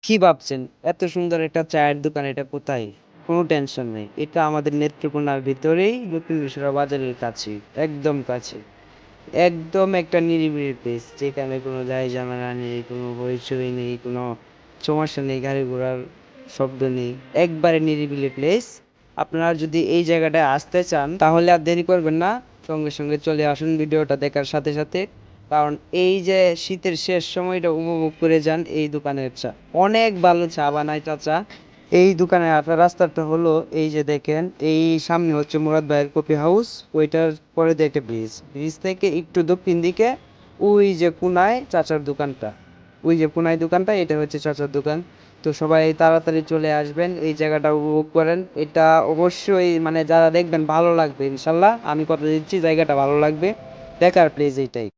কি ভাবছেন? এত সুন্দর একটা চায়ের দোকান, এটা কোথায়? কোনো টেনশন নেই। এটা আমাদের নেত্রকোনার ভিতরেই দক্ষিণ মিশরা বাজারের কাছেই, একদম কাছে। একদম একটা নিরিবিলি প্লেস, যেখানে কোনো দায় ঝামেলা নেই, কোনো হইচই নেই, কোনো সমস্যা নেই, গাড়ি ঘোড়ার শব্দ নেই। একবারে নিরিবিলি প্লেস। আপনারা যদি এই জায়গাটায় আসতে চান তাহলে আর দেরি করবেন না, সঙ্গে সঙ্গে চলে আসুন ভিডিওটা দেখার সাথে সাথে। কারণ এই যে শীতের শেষ সময়টা উপভোগ করে যান এই দোকানের চা। অনেক ভালো চা বানায় চাচা। এই দোকানে আসার রাস্তাটা হলো এই যে দেখেন, এই সামনে হচ্ছে মুরাদ ভাইয়ের কফি হাউস। ওইটার পরে দেখে ব্রিজ, ব্রিজ থেকে একটু দক্ষিণ দিকে ওই যে কোনায় চাচার দোকানটা, ওই যে কোনায় দোকানটা, এটা হচ্ছে চাচার দোকান। তো সবাই তাড়াতাড়ি চলে আসবেন, এই জায়গাটা উপভোগ করেন। এটা অবশ্যই মানে যারা দেখবেন ভালো লাগবে ইনশাল্লাহ, আমি কথা দিচ্ছি জায়গাটা ভালো লাগবে। দেখার প্লেস এইটাই।